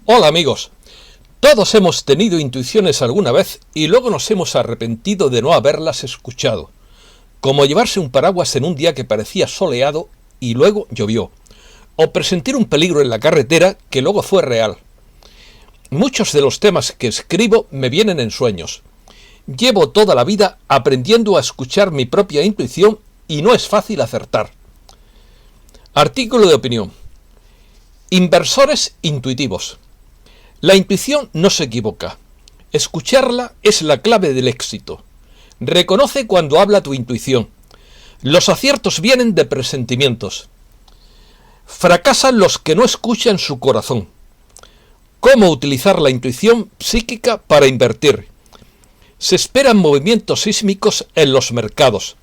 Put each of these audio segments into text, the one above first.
Hola amigos, todos hemos tenido intuiciones alguna vez y luego nos hemos arrepentido de no haberlas escuchado, como llevarse un paraguas en un día que parecía soleado y luego llovió, o presentir un peligro en la carretera que luego fue real. Muchos de los temas que escribo me vienen en sueños. Llevo toda la vida aprendiendo a escuchar mi propia intuición y no es fácil acertar. Artículo de opinión. Inversores intuitivos. La intuición no se equivoca. Escucharla es la clave del éxito. Reconoce cuando habla tu intuición. Los aciertos vienen de presentimientos. Fracasan los que no escuchan su corazón. ¿Cómo utilizar la intuición psíquica para invertir? Se esperan movimientos sísmicos en los mercados.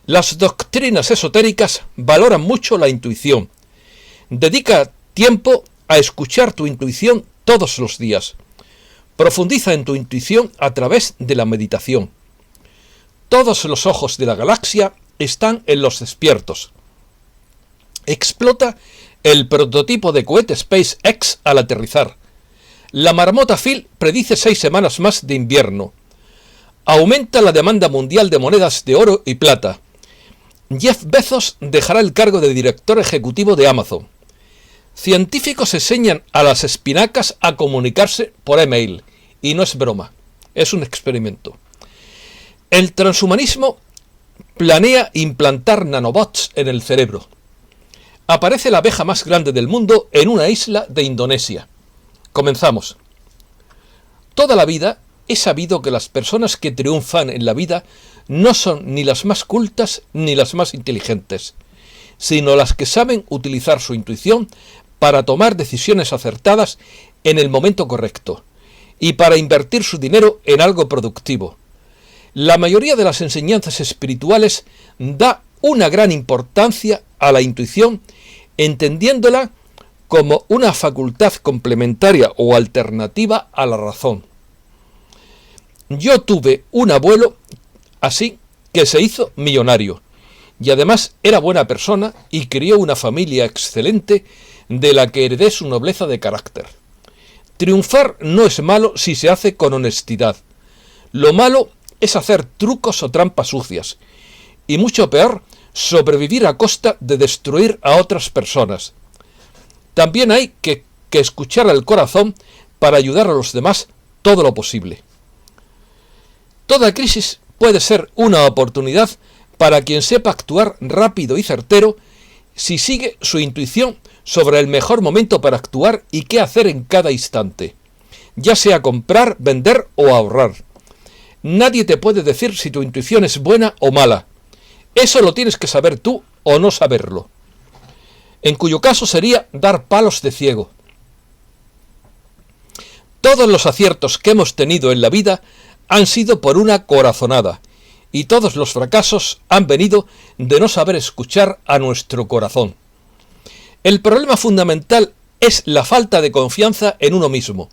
Las doctrinas esotéricas valoran mucho la intuición. Dedica tiempo a escuchar tu intuición todos los días. Profundiza en tu intuición a través de la meditación. Todos los ojos de la galaxia están en los despiertos. Explota el prototipo de cohete SpaceX al aterrizar. La marmota Phil predice 6 semanas más de invierno. Aumenta la demanda mundial de monedas de oro y plata. Jeff Bezos dejará el cargo de director ejecutivo de Amazon. Científicos enseñan a las espinacas a comunicarse por email. Y no es broma, es un experimento. El transhumanismo planea implantar nanobots en el cerebro. Aparece la abeja más grande del mundo en una isla de Indonesia. Comenzamos. Toda la vida he sabido que las personas que triunfan en la vida no son ni las más cultas ni las más inteligentes, sino las que saben utilizar su intuición para tomar decisiones acertadas en el momento correcto y para invertir su dinero en algo productivo. La mayoría de las enseñanzas espirituales da una gran importancia a la intuición, entendiéndola como una facultad complementaria o alternativa a la razón. Yo tuve un abuelo así que se hizo millonario y además era buena persona y crió una familia excelente de la que heredé su nobleza de carácter. Triunfar no es malo si se hace con honestidad. Lo malo es hacer trucos o trampas sucias y mucho peor, sobrevivir a costa de destruir a otras personas. También hay que escuchar al corazón para ayudar a los demás todo lo posible. Toda crisis puede ser una oportunidad para quien sepa actuar rápido y certero si sigue su intuición sobre el mejor momento para actuar y qué hacer en cada instante, ya sea comprar, vender o ahorrar. Nadie te puede decir si tu intuición es buena o mala. Eso lo tienes que saber tú o no saberlo. En cuyo caso sería dar palos de ciego. Todos los aciertos que hemos tenido en la vida han sido por una corazonada, y todos los fracasos han venido de no saber escuchar a nuestro corazón. El problema fundamental es la falta de confianza en uno mismo,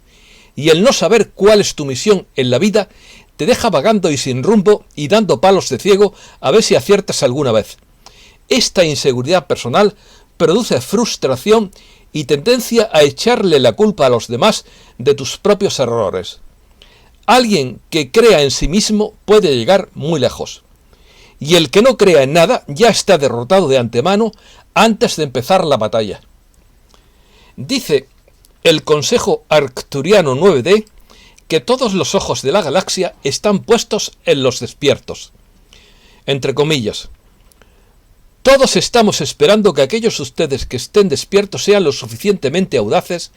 y el no saber cuál es tu misión en la vida te deja vagando y sin rumbo y dando palos de ciego a ver si aciertas alguna vez. Esta inseguridad personal produce frustración y tendencia a echarle la culpa a los demás de tus propios errores. Alguien que crea en sí mismo puede llegar muy lejos. Y el que no crea en nada ya está derrotado de antemano antes de empezar la batalla. Dice el Consejo Arcturiano 9D que todos los ojos de la galaxia están puestos en los despiertos. Entre comillas. Todos estamos esperando que aquellos de ustedes que estén despiertos sean lo suficientemente audaces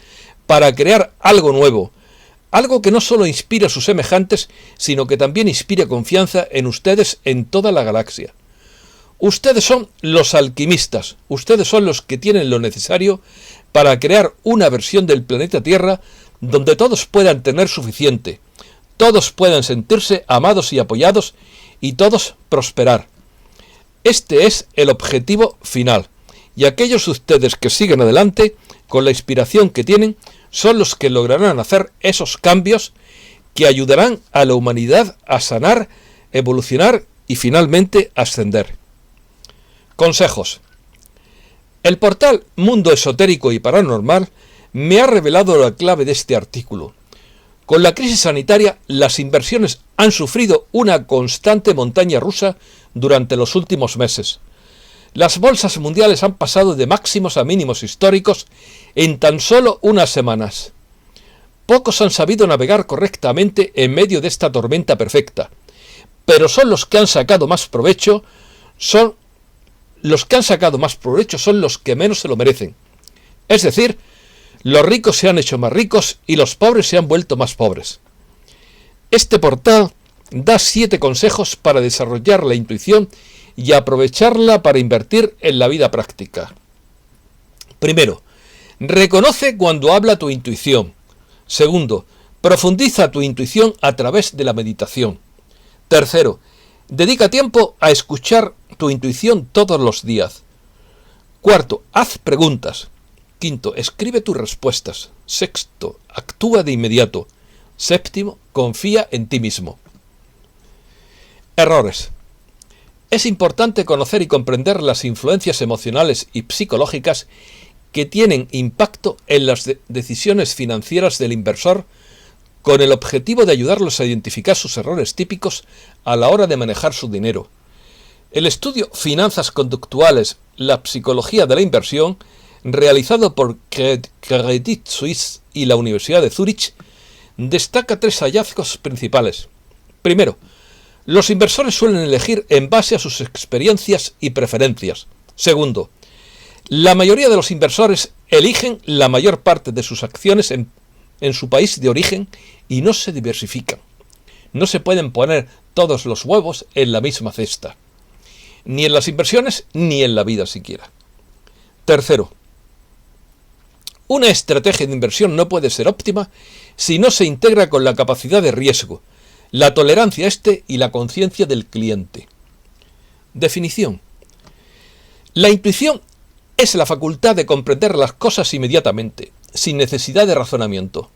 para crear algo nuevo, algo que no solo inspire a sus semejantes, sino que también inspire confianza en ustedes en toda la galaxia. Ustedes son los alquimistas, ustedes son los que tienen lo necesario para crear una versión del planeta Tierra donde todos puedan tener suficiente, todos puedan sentirse amados y apoyados y todos prosperar. Este es el objetivo final, y aquellos de ustedes que siguen adelante con la inspiración que tienen son los que lograrán hacer esos cambios que ayudarán a la humanidad a sanar, evolucionar y finalmente ascender. Consejos. El portal Mundo Esotérico y Paranormal me ha revelado la clave de este artículo. Con la crisis sanitaria, las inversiones han sufrido una constante montaña rusa durante los últimos meses. Las bolsas mundiales han pasado de máximos a mínimos históricos en tan solo unas semanas. Pocos han sabido navegar correctamente en medio de esta tormenta perfecta, pero son los que han sacado más provecho, son los que menos se lo merecen. Es decir, los ricos se han hecho más ricos y los pobres se han vuelto más pobres. Este portal da 7 consejos para desarrollar la intuición y aprovecharla para invertir en la vida práctica. Primero, reconoce cuando habla tu intuición. Segundo, profundiza tu intuición a través de la meditación. Tercero, dedica tiempo a escuchar tu intuición todos los días. Cuarto, haz preguntas. Quinto, escribe tus respuestas. Sexto, actúa de inmediato. Séptimo, confía en ti mismo. Errores. Es importante conocer y comprender las influencias emocionales y psicológicas que tienen impacto en las decisiones financieras del inversor, con el objetivo de ayudarlos a identificar sus errores típicos a la hora de manejar su dinero. El estudio Finanzas Conductuales, la psicología de la inversión, realizado por Credit Suisse y la Universidad de Zúrich, destaca 3 hallazgos principales. Primero, los inversores suelen elegir en base a sus experiencias y preferencias. Segundo, la mayoría de los inversores eligen la mayor parte de sus acciones en su país de origen y no se diversifican. No se pueden poner todos los huevos en la misma cesta, ni en las inversiones ni en la vida siquiera. Tercero, una estrategia de inversión no puede ser óptima si no se integra con la capacidad de riesgo, la tolerancia a este y la conciencia del cliente. Definición. La intuición es la facultad de comprender las cosas inmediatamente, sin necesidad de razonamiento,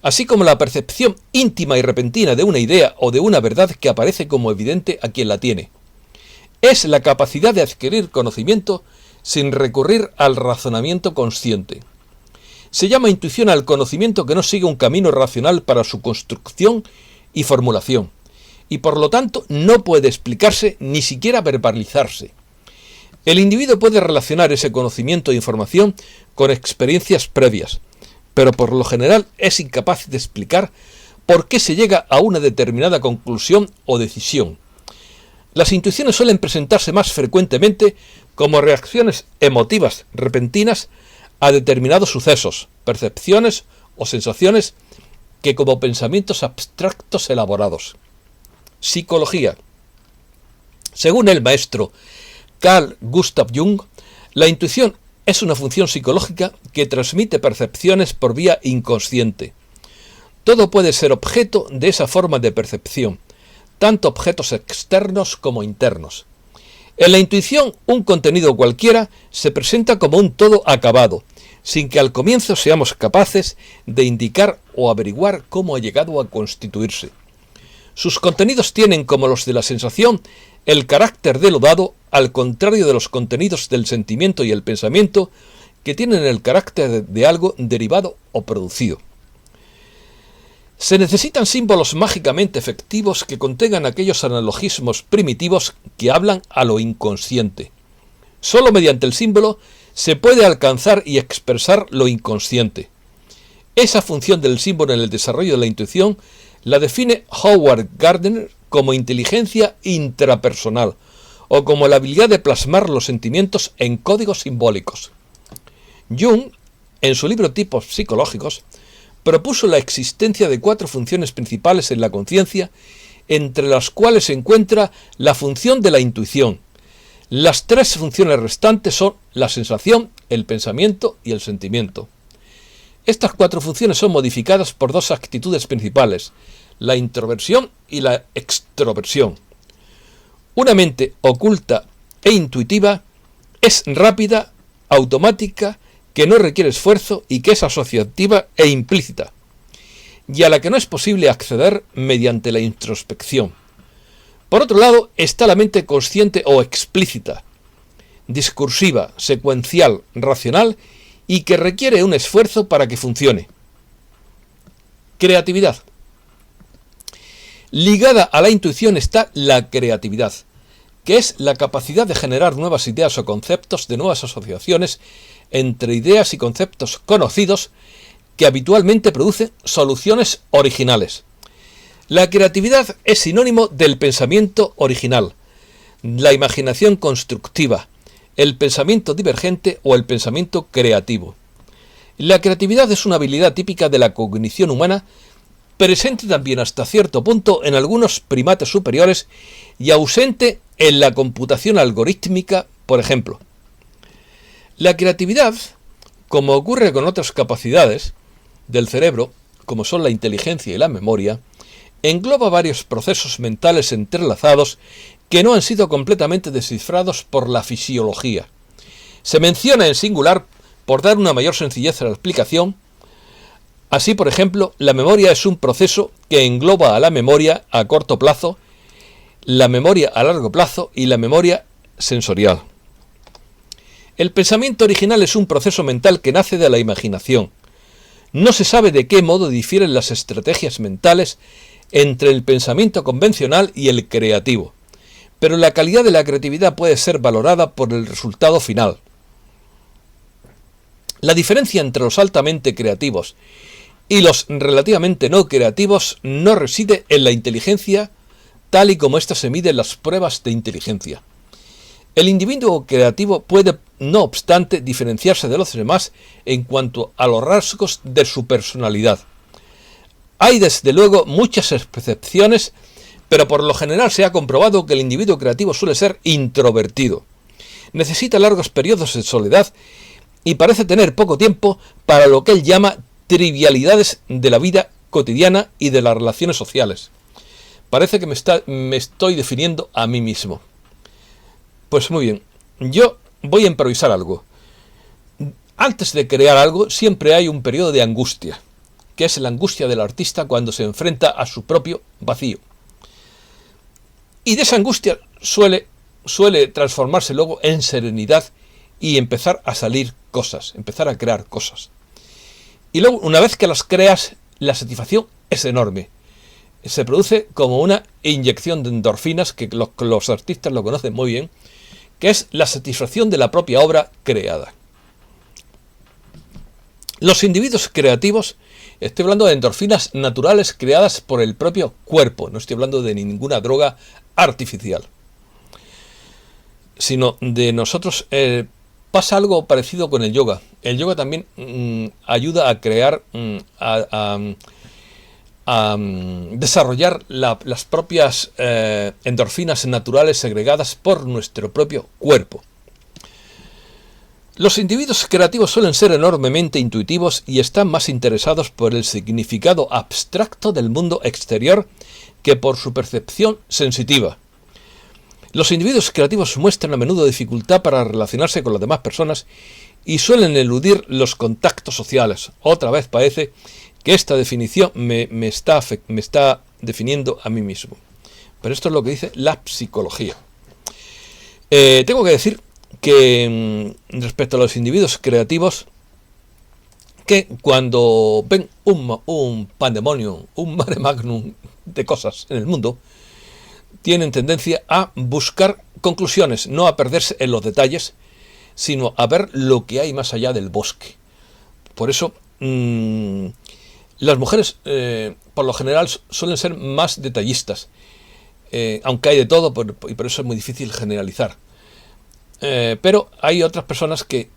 así como la percepción íntima y repentina de una idea o de una verdad que aparece como evidente a quien la tiene. Es la capacidad de adquirir conocimiento sin recurrir al razonamiento consciente. Se llama intuición al conocimiento que no sigue un camino racional para su construcción y formulación, y por lo tanto no puede explicarse ni siquiera verbalizarse. El individuo puede relacionar ese conocimiento e información con experiencias previas, pero por lo general es incapaz de explicar por qué se llega a una determinada conclusión o decisión. Las intuiciones suelen presentarse más frecuentemente como reacciones emotivas repentinas a determinados sucesos, percepciones o sensaciones que como pensamientos abstractos elaborados. Psicología. Según el maestro Carl Gustav Jung, la intuición es una función psicológica que transmite percepciones por vía inconsciente. Todo puede ser objeto de esa forma de percepción, tanto objetos externos como internos. En la intuición, un contenido cualquiera se presenta como un todo acabado, sin que al comienzo seamos capaces de indicar o averiguar cómo ha llegado a constituirse. Sus contenidos tienen, como los de la sensación, el carácter de lo dado, al contrario de los contenidos del sentimiento y el pensamiento, que tienen el carácter de algo derivado o producido. Se necesitan símbolos mágicamente efectivos que contengan aquellos analogismos primitivos que hablan a lo inconsciente. Solo mediante el símbolo se puede alcanzar y expresar lo inconsciente. Esa función del símbolo en el desarrollo de la intuición la define Howard Gardner como inteligencia intrapersonal o como la habilidad de plasmar los sentimientos en códigos simbólicos. Jung, en su libro Tipos psicológicos, propuso la existencia de 4 funciones principales en la conciencia, entre las cuales se encuentra la función de la intuición. Las 3 funciones restantes son la sensación, el pensamiento y el sentimiento. Estas 4 funciones son modificadas por 2 actitudes principales, la introversión y la extroversión. Una mente oculta e intuitiva es rápida, automática, que no requiere esfuerzo y que es asociativa e implícita, y a la que no es posible acceder mediante la introspección. Por otro lado, está la mente consciente o explícita, discursiva, secuencial, racional y que requiere un esfuerzo para que funcione. Creatividad. Ligada a la intuición está la creatividad, que es la capacidad de generar nuevas ideas o conceptos de nuevas asociaciones entre ideas y conceptos conocidos que habitualmente producen soluciones originales. La creatividad es sinónimo del pensamiento original, la imaginación constructiva, el pensamiento divergente o el pensamiento creativo. La creatividad es una habilidad típica de la cognición humana, presente también hasta cierto punto en algunos primates superiores y ausente en la computación algorítmica, por ejemplo. La creatividad, como ocurre con otras capacidades del cerebro, como son la inteligencia y la memoria, engloba varios procesos mentales entrelazados que no han sido completamente descifrados por la fisiología. Se menciona en singular por dar una mayor sencillez a la explicación. Así, por ejemplo, la memoria es un proceso que engloba a la memoria a corto plazo, la memoria a largo plazo y la memoria sensorial. El pensamiento original es un proceso mental que nace de la imaginación. No se sabe de qué modo difieren las estrategias mentales entre el pensamiento convencional y el creativo, pero la calidad de la creatividad puede ser valorada por el resultado final. La diferencia entre los altamente creativos y los relativamente no creativos no reside en la inteligencia, tal y como ésta se mide en las pruebas de inteligencia. El individuo creativo puede, no obstante, diferenciarse de los demás en cuanto a los rasgos de su personalidad. Hay desde luego muchas excepciones, pero por lo general se ha comprobado que el individuo creativo suele ser introvertido. Necesita largos periodos de soledad y parece tener poco tiempo para lo que él llama trivialidades de la vida cotidiana y de las relaciones sociales. Parece que me estoy definiendo a mí mismo. Pues muy bien, yo voy a improvisar algo. Antes de crear algo siempre hay un periodo de angustia, que es la angustia del artista cuando se enfrenta a su propio vacío. Y de esa angustia suele transformarse luego en serenidad y empezar a salir cosas, empezar a crear cosas. Y luego, una vez que las creas, la satisfacción es enorme. Se produce como una inyección de endorfinas, que los artistas lo conocen muy bien, que es la satisfacción de la propia obra creada. Los individuos creativos, estoy hablando de endorfinas naturales creadas por el propio cuerpo, no estoy hablando de ninguna droga artificial, sino de nosotros. Pasa algo parecido con el yoga. El yoga también ayuda a crear, a desarrollar las propias endorfinas naturales segregadas por nuestro propio cuerpo. Los individuos creativos suelen ser enormemente intuitivos y están más interesados por el significado abstracto del mundo exterior que por su percepción sensitiva. Los individuos creativos muestran a menudo dificultad para relacionarse con las demás personas y suelen eludir los contactos sociales. Otra vez parece que esta definición me está definiendo a mí mismo. Pero esto es lo que dice la psicología. Tengo que decir que respecto a los individuos creativos, que cuando ven un pandemonium, un mare magnum de cosas en el mundo, tienen tendencia a buscar conclusiones, no a perderse en los detalles, sino a ver lo que hay más allá del bosque. Por eso, las mujeres, por lo general, suelen ser más detallistas, aunque hay de todo, y por eso es muy difícil generalizar. Pero hay otras personas que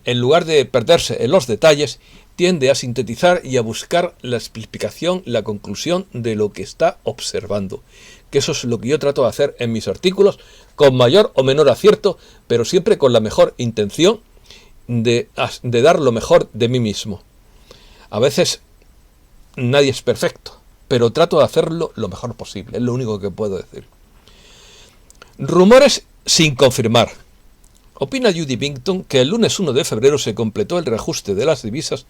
en lugar de perderse en los detalles, tiende a sintetizar y a buscar la explicación, la conclusión de lo que está observando. Que eso es lo que yo trato de hacer en mis artículos, con mayor o menor acierto, pero siempre con la mejor intención de dar lo mejor de mí mismo. A veces nadie es perfecto, pero trato de hacerlo lo mejor posible, es lo único que puedo decir. Rumores sin confirmar. Opina Judy Pinkton que el lunes 1 de febrero se completó el reajuste de las divisas,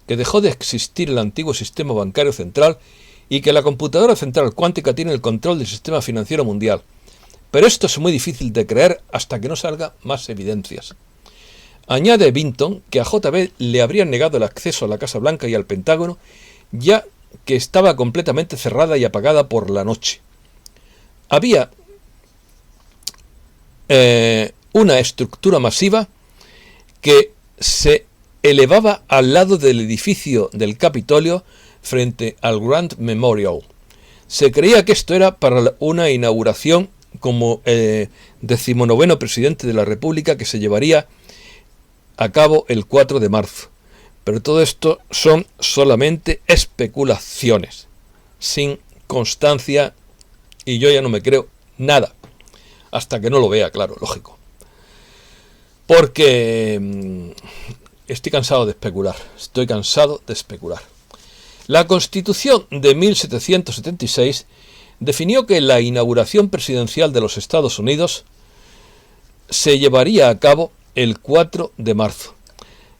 que dejó de existir el antiguo sistema bancario central y que la computadora central cuántica tiene el control del sistema financiero mundial. Pero esto es muy difícil de creer hasta que no salgan más evidencias. Añade Vinton que a JB le habrían negado el acceso a la Casa Blanca y al Pentágono, ya que estaba completamente cerrada y apagada por la noche. Había una estructura masiva que se elevaba al lado del edificio del Capitolio frente al Grant Memorial. Se creía que esto era para una inauguración como 19º presidente de la República, que se llevaría a cabo el 4 de marzo. Pero todo esto son solamente especulaciones, sin constancia, y yo ya no me creo nada, hasta que no lo vea, claro, lógico. Porque estoy cansado de especular, La Constitución de 1776 definió que la inauguración presidencial de los Estados Unidos se llevaría a cabo el 4 de marzo.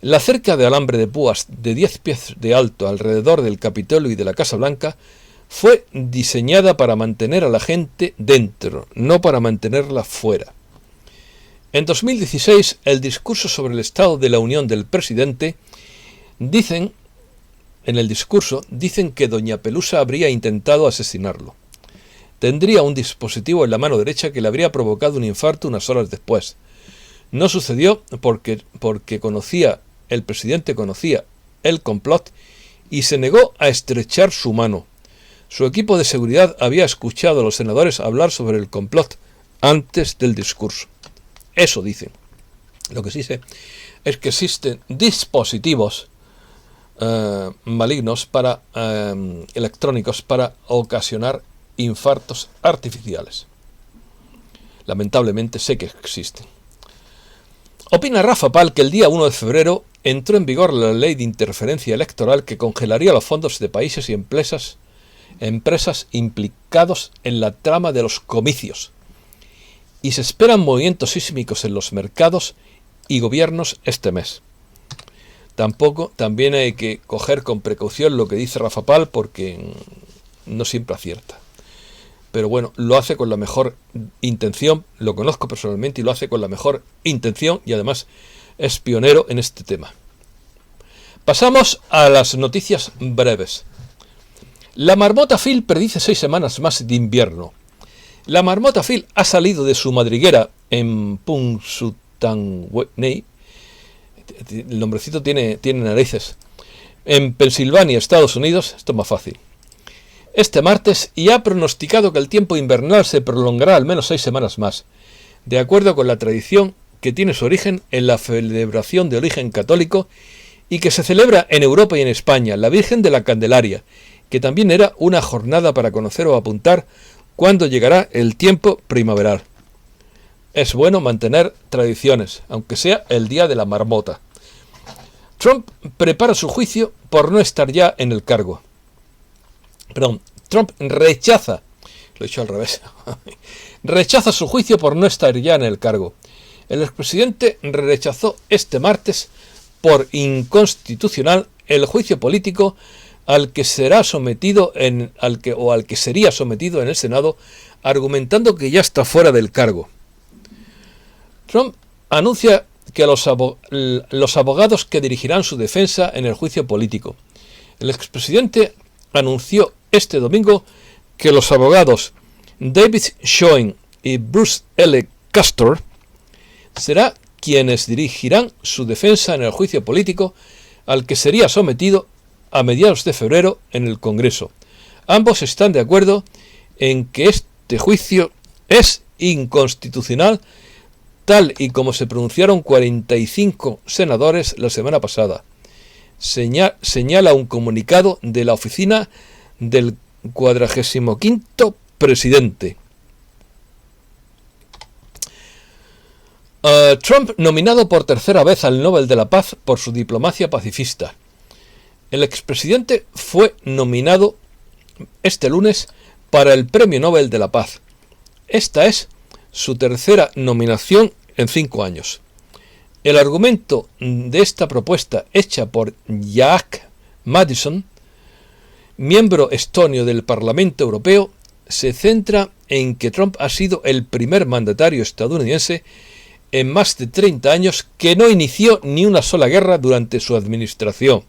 La cerca de alambre de púas de 10 pies de alto alrededor del Capitolio y de la Casa Blanca fue diseñada para mantener a la gente dentro, no para mantenerla fuera. En 2016, el discurso sobre el estado de la Unión del presidente dicen que doña Pelusa habría intentado asesinarlo. Tendría un dispositivo en la mano derecha que le habría provocado un infarto unas horas después. No sucedió porque el presidente conocía el complot y se negó a estrechar su mano. Su equipo de seguridad había escuchado a los senadores hablar sobre el complot antes del discurso. Eso dicen. Lo que sí sé es que existen dispositivos malignos electrónicos para ocasionar infartos artificiales. Lamentablemente sé que existen. Opina Rafa Pal que el día 1 de febrero entró en vigor la ley de interferencia electoral que congelaría los fondos de países y empresas implicados en la trama de los comicios. Y se esperan movimientos sísmicos en los mercados y gobiernos este mes. También hay que coger con precaución lo que dice Rafa Pal, porque no siempre acierta. Pero bueno, lo hace con la mejor intención, lo conozco personalmente y lo hace con la mejor intención y además es pionero en este tema. Pasamos a las noticias breves. La marmota Phil predice 6 semanas más de invierno. La marmota Phil ha salido de su madriguera en Punxsutawney, el nombrecito tiene narices, en Pensilvania, Estados Unidos. Esto es más fácil. Este martes, y ha pronosticado que el tiempo invernal se prolongará al menos 6 semanas más, de acuerdo con la tradición que tiene su origen en la celebración de origen católico y que se celebra en Europa y en España, la Virgen de la Candelaria, que también era una jornada para conocer o apuntar cuándo llegará el tiempo primaveral. Es bueno mantener tradiciones, aunque sea el día de la marmota. Trump prepara su juicio por no estar ya en el cargo. Trump rechaza su juicio por no estar ya en el cargo. El expresidente rechazó este martes por inconstitucional el juicio político al que sería sometido en el Senado, argumentando que ya está fuera del cargo. Trump anuncia que los abogados que dirigirán su defensa en el juicio político. El expresidente anunció este domingo que los abogados David Schoen y Bruce L. Castor serán quienes dirigirán su defensa en el juicio político al que sería sometido a mediados de febrero en el Congreso. Ambos están de acuerdo en que este juicio es inconstitucional, tal y como se pronunciaron 45 senadores la semana pasada. Señala un comunicado de la oficina del 45º presidente. Trump nominado por tercera vez al Nobel de la Paz por su diplomacia pacifista. El expresidente fue nominado este lunes para el Premio Nobel de la Paz. Esta es su tercera nominación en 5 años. El argumento de esta propuesta hecha por Jack Madison, miembro estonio del Parlamento Europeo, se centra en que Trump ha sido el primer mandatario estadounidense en más de 30 años que no inició ni una sola guerra durante su administración.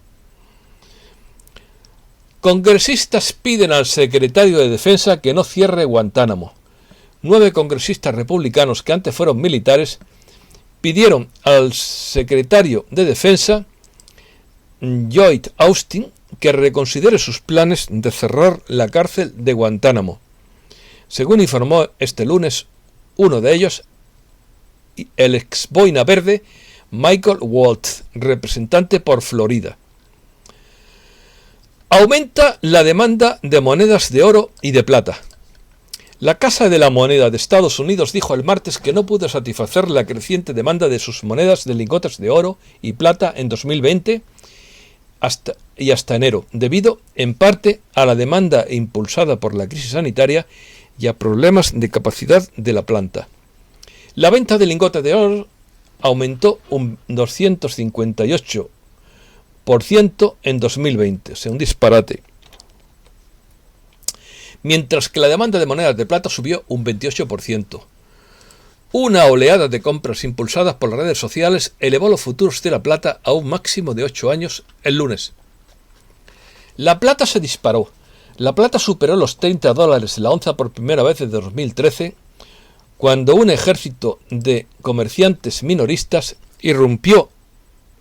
Congresistas piden al secretario de Defensa que no cierre Guantánamo. 9 congresistas republicanos que antes fueron militares pidieron al secretario de Defensa, Lloyd Austin, que reconsidere sus planes de cerrar la cárcel de Guantánamo. Según informó este lunes uno de ellos, el ex boina verde Michael Waltz, representante por Florida. Aumenta la demanda de monedas de oro y de plata. La Casa de la Moneda de Estados Unidos dijo el martes que no pudo satisfacer la creciente demanda de sus monedas de lingotes de oro y plata en 2020 hasta enero, debido en parte a la demanda impulsada por la crisis sanitaria y a problemas de capacidad de la planta. La venta de lingotes de oro aumentó un 258% en 2020, o sea, un disparate. Mientras que la demanda de monedas de plata subió un 28%. Una oleada de compras impulsadas por las redes sociales elevó los futuros de la plata a un máximo de 8 años el lunes. La plata se disparó. La plata superó los $30 la onza por primera vez desde 2013, cuando un ejército de comerciantes minoristas irrumpió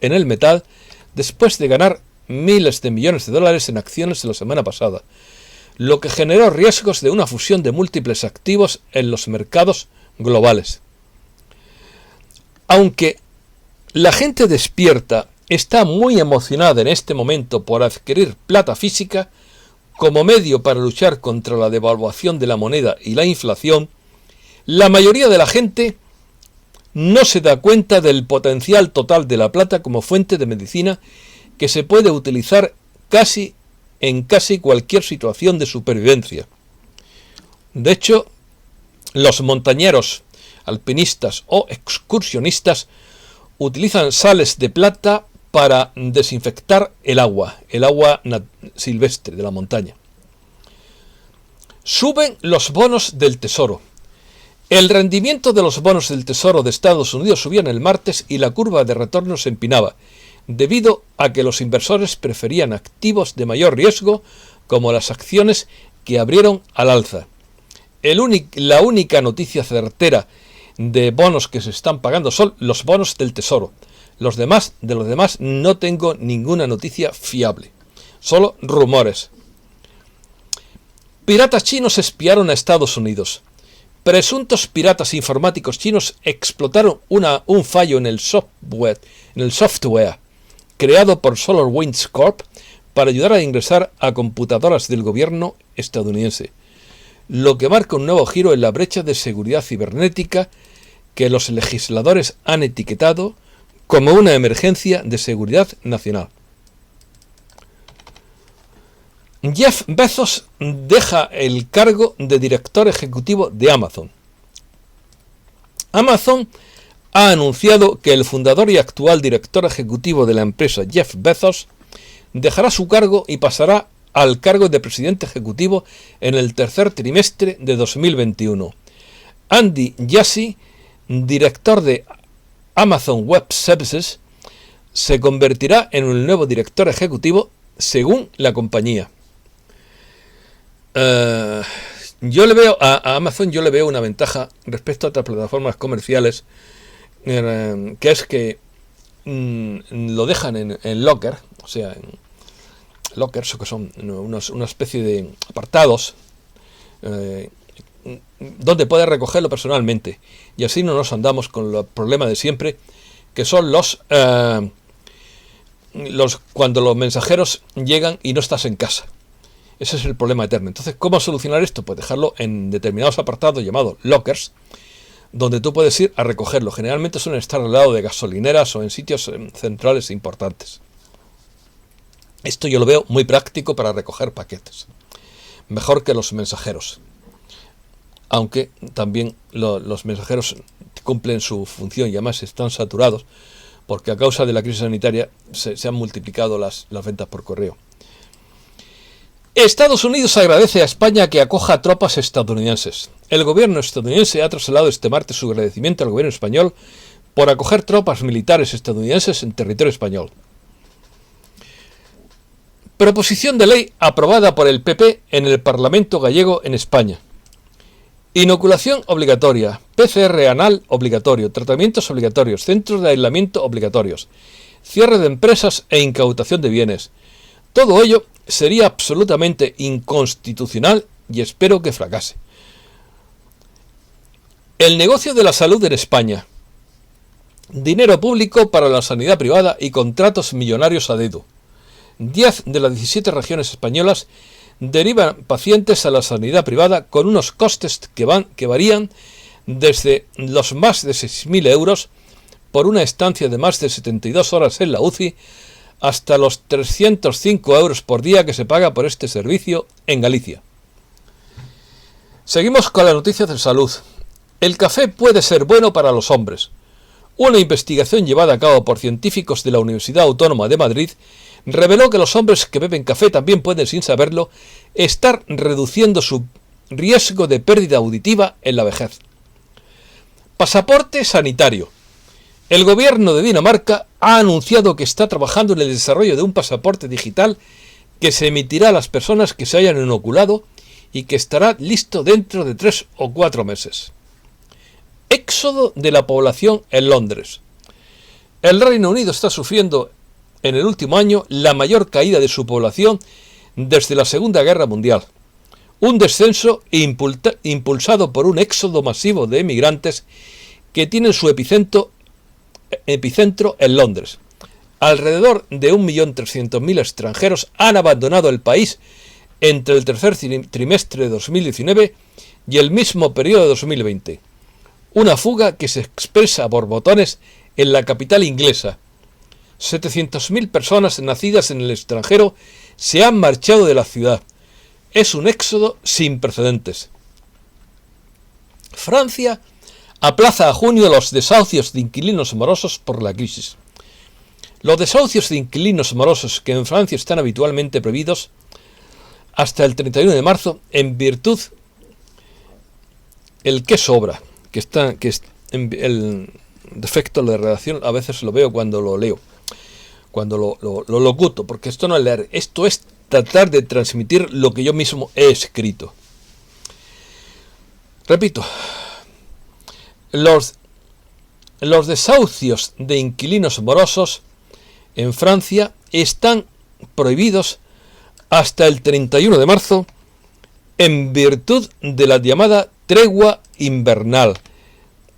en el metal después de ganar miles de millones de dólares en acciones la semana pasada, lo que generó riesgos de una fusión de múltiples activos en los mercados globales. Aunque la gente despierta está muy emocionada en este momento por adquirir plata física como medio para luchar contra la devaluación de la moneda y la inflación, la mayoría de la gente no se da cuenta del potencial total de la plata como fuente de medicina que se puede utilizar en casi cualquier situación de supervivencia. De hecho, los montañeros, alpinistas o excursionistas utilizan sales de plata para desinfectar el agua silvestre de la montaña. Suben los bonos del Tesoro. El rendimiento de los bonos del Tesoro de Estados Unidos subía en el martes y la curva de retorno se empinaba, debido a que los inversores preferían activos de mayor riesgo como las acciones que abrieron al alza. La única noticia certera de bonos que se están pagando son los bonos del Tesoro. De los demás no tengo ninguna noticia fiable, solo rumores. Piratas chinos espiaron a Estados Unidos. Presuntos piratas informáticos chinos explotaron un fallo en el software creado por SolarWinds Corp para ayudar a ingresar a computadoras del gobierno estadounidense, lo que marca un nuevo giro en la brecha de seguridad cibernética que los legisladores han etiquetado como una emergencia de seguridad nacional. Jeff Bezos deja el cargo de director ejecutivo de Amazon. Amazon ha anunciado que el fundador y actual director ejecutivo de la empresa, Jeff Bezos, dejará su cargo y pasará al cargo de presidente ejecutivo en el tercer trimestre de 2021. Andy Jassy, director de Amazon Web Services, se convertirá en el nuevo director ejecutivo según la compañía. Yo le veo a Amazon una ventaja respecto a otras plataformas comerciales, que es que lo dejan en locker, o sea, en lockers, que son una especie de apartados donde puedes recogerlo personalmente, y así no nos andamos con el problema de siempre, que son cuando los mensajeros llegan y no estás en casa. Ese es el problema eterno. Entonces, ¿cómo solucionar esto? Pues dejarlo en determinados apartados llamados lockers, donde tú puedes ir a recogerlo. Generalmente suelen estar al lado de gasolineras o en sitios centrales importantes. Esto yo lo veo muy práctico para recoger paquetes. Mejor que los mensajeros. Aunque también los mensajeros cumplen su función y además están saturados, porque a causa de la crisis sanitaria se han multiplicado las ventas por correo. Estados Unidos agradece a España que acoja tropas estadounidenses. El gobierno estadounidense ha trasladado este martes su agradecimiento al gobierno español por acoger tropas militares estadounidenses en territorio español. Proposición de ley aprobada por el PP en el Parlamento gallego en España. Inoculación obligatoria, PCR anal obligatorio, tratamientos obligatorios, centros de aislamiento obligatorios, cierre de empresas e incautación de bienes. Todo ello sería absolutamente inconstitucional y espero que fracase. El negocio de la salud en España. Dinero público para la sanidad privada y contratos millonarios a dedo. 10 de las 17 regiones españolas derivan pacientes a la sanidad privada con unos costes que varían desde los más de 6.000 euros por una estancia de más de 72 horas en la UCI hasta los 305 euros por día que se paga por este servicio en Galicia. Seguimos con las noticias de salud. El café puede ser bueno para los hombres. Una investigación llevada a cabo por científicos de la Universidad Autónoma de Madrid reveló que los hombres que beben café también pueden, sin saberlo, estar reduciendo su riesgo de pérdida auditiva en la vejez. Pasaporte sanitario. El gobierno de Dinamarca ha anunciado que está trabajando en el desarrollo de un pasaporte digital que se emitirá a las personas que se hayan inoculado y que estará listo dentro de 3 o 4 meses. Éxodo de la población en Londres. El Reino Unido está sufriendo en el último año la mayor caída de su población desde la Segunda Guerra Mundial. Un descenso impulsado por un éxodo masivo de emigrantes que tienen su epicentro en Londres. Alrededor de 1.300.000 extranjeros han abandonado el país entre el tercer trimestre de 2019 y el mismo periodo de 2020. Una fuga que se expresa a borbotones en la capital inglesa. 700.000 personas nacidas en el extranjero se han marchado de la ciudad. Es un éxodo sin precedentes. Francia aplaza a junio los desahucios de inquilinos morosos por la crisis. Los desahucios de inquilinos morosos que en Francia están habitualmente prohibidos hasta el 31 de marzo en virtud el que sobra, el defecto de redacción a veces lo veo cuando lo leo, cuando lo locuto, porque esto no es leer, esto es tratar de transmitir lo que yo mismo he escrito. Repito, los desahucios de inquilinos morosos en Francia están prohibidos hasta el 31 de marzo en virtud de la llamada tregua invernal.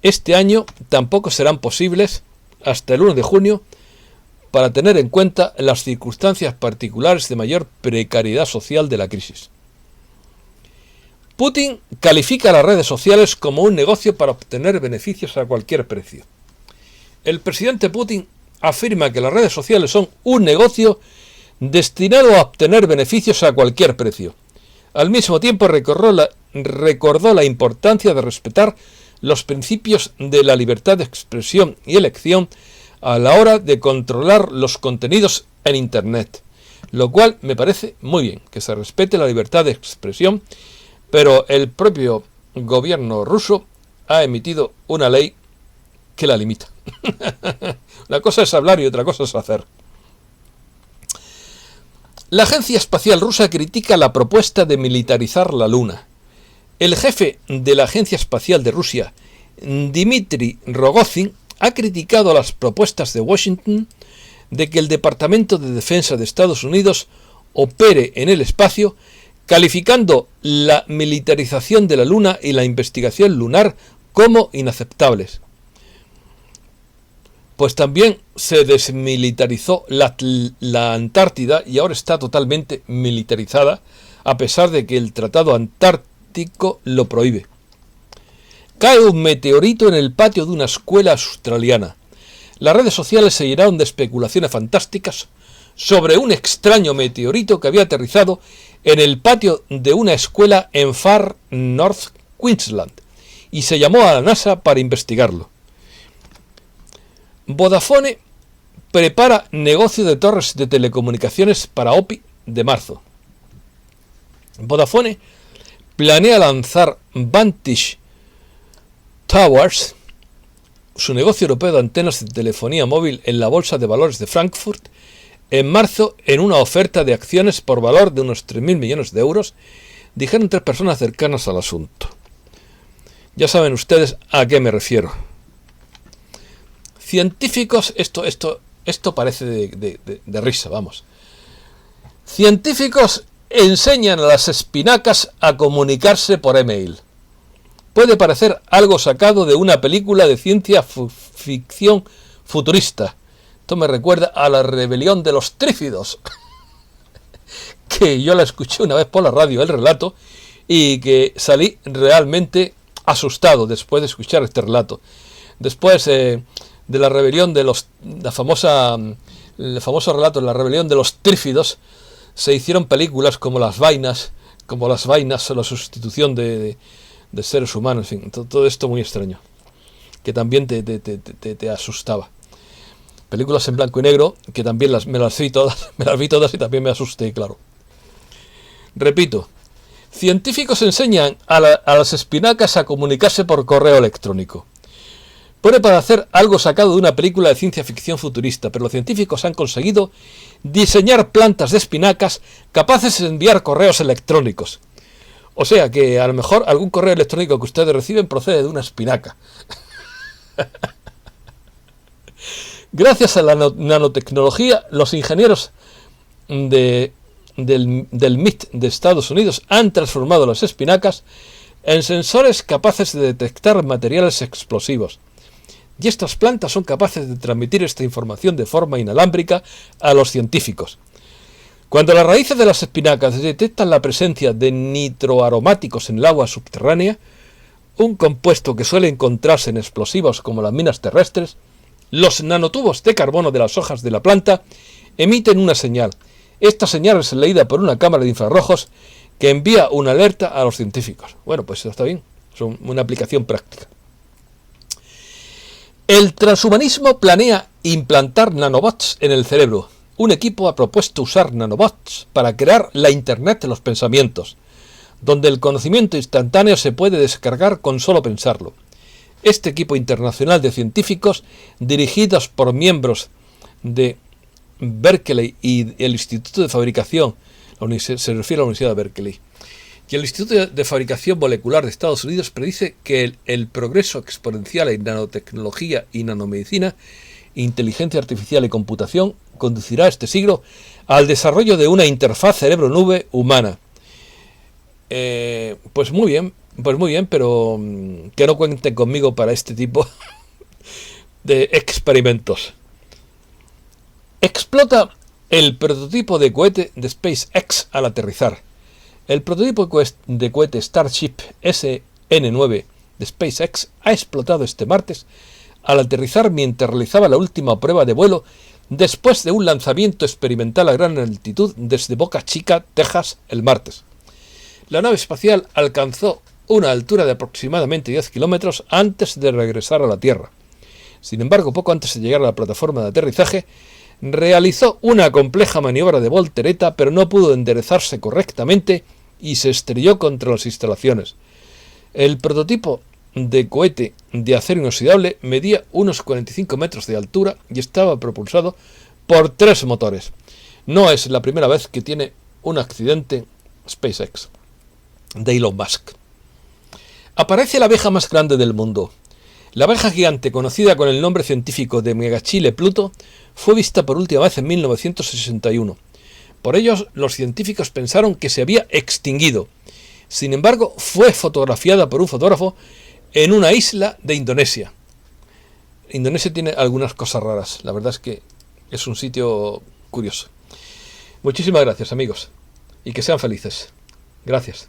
Este año tampoco serán posibles hasta el 1 de junio para tener en cuenta las circunstancias particulares de mayor precariedad social de la crisis. Putin califica las redes sociales como un negocio para obtener beneficios a cualquier precio. El presidente Putin afirma que las redes sociales son un negocio destinado a obtener beneficios a cualquier precio. Al mismo tiempo recordó la importancia de respetar los principios de la libertad de expresión y elección a la hora de controlar los contenidos en Internet, lo cual me parece muy bien, que se respete la libertad de expresión, pero el propio gobierno ruso ha emitido una ley que la limita. Una cosa es hablar y otra cosa es hacer. La Agencia Espacial Rusa critica la propuesta de militarizar la Luna. El jefe de la Agencia Espacial de Rusia, Dmitry Rogozin, ha criticado las propuestas de Washington de que el Departamento de Defensa de Estados Unidos opere en el espacio, calificando la militarización de la Luna y la investigación lunar como inaceptables. Pues también se desmilitarizó la Antártida y ahora está totalmente militarizada, a pesar de que el Tratado Antártico lo prohíbe. Cae un meteorito en el patio de una escuela australiana. Las redes sociales se llenaron de especulaciones fantásticas sobre un extraño meteorito que había aterrizado en el patio de una escuela en Far North Queensland y se llamó a la NASA para investigarlo. Vodafone prepara negocio de torres de telecomunicaciones para OPI de marzo. Vodafone planea lanzar Vantage Towers, su negocio europeo de antenas de telefonía móvil en la Bolsa de Valores de Frankfurt en marzo en una oferta de acciones por valor de unos 3.000 millones de euros, dijeron 3 personas cercanas al asunto. Ya saben ustedes a qué me refiero. Científicos, esto parece de risa, vamos. Científicos enseñan a las espinacas a comunicarse por email. Puede parecer algo sacado de una película de ciencia ficción futurista. Esto me recuerda a la rebelión de los trífidos, que yo la escuché una vez por la radio, el relato, y que salí realmente asustado después de escuchar este relato. Después de la rebelión de el famoso relato de la rebelión de los trífidos, se hicieron películas como Las Vainas o la sustitución de seres humanos, en fin, todo esto muy extraño, que también te asustaba. Películas en blanco y negro, que también me las vi todas y también me asusté, claro. Repito, científicos enseñan a las espinacas a comunicarse por correo electrónico. Puede parecer algo sacado de una película de ciencia ficción futurista, pero los científicos han conseguido diseñar plantas de espinacas capaces de enviar correos electrónicos. O sea que a lo mejor algún correo electrónico que ustedes reciben procede de una espinaca. Gracias a la nanotecnología, los ingenieros del MIT de Estados Unidos han transformado las espinacas en sensores capaces de detectar materiales explosivos. Y estas plantas son capaces de transmitir esta información de forma inalámbrica a los científicos. Cuando las raíces de las espinacas detectan la presencia de nitroaromáticos en el agua subterránea, un compuesto que suele encontrarse en explosivos como las minas terrestres, los nanotubos de carbono de las hojas de la planta emiten una señal. Esta señal es leída por una cámara de infrarrojos que envía una alerta a los científicos. Bueno, pues eso está bien, es una aplicación práctica. El transhumanismo planea implantar nanobots en el cerebro. Un equipo ha propuesto usar nanobots para crear la Internet de los pensamientos, donde el conocimiento instantáneo se puede descargar con solo pensarlo. Este equipo internacional de científicos, dirigidos por miembros de Berkeley y el Instituto de Fabricación, se refiere a la Universidad de Berkeley, y el Instituto de Fabricación Molecular de Estados Unidos, predice que el progreso exponencial en nanotecnología y nanomedicina, inteligencia artificial y computación conducirá este siglo al desarrollo de una interfaz cerebro-nube humana. Pues muy bien, pero que no cuenten conmigo para este tipo de experimentos. Explota el prototipo de cohete de SpaceX al aterrizar. El prototipo de cohete Starship SN9 de SpaceX ha explotado este martes al aterrizar mientras realizaba la última prueba de vuelo después de un lanzamiento experimental a gran altitud desde Boca Chica, Texas, el martes. La nave espacial alcanzó una altura de aproximadamente 10 kilómetros antes de regresar a la Tierra. Sin embargo, poco antes de llegar a la plataforma de aterrizaje, realizó una compleja maniobra de voltereta, pero no pudo enderezarse correctamente y se estrelló contra las instalaciones. El prototipo de cohete de acero inoxidable medía unos 45 metros de altura y estaba propulsado por 3 motores. No es la primera vez que tiene un accidente SpaceX de Elon Musk. Aparece la abeja más grande del mundo. La abeja gigante, conocida con el nombre científico de Megachile Pluto, fue vista por última vez en 1961. Por ello, los científicos pensaron que se había extinguido. Sin embargo, fue fotografiada por un fotógrafo en una isla de Indonesia. Indonesia tiene algunas cosas raras. La verdad es que es un sitio curioso. Muchísimas gracias, amigos. Y que sean felices. Gracias.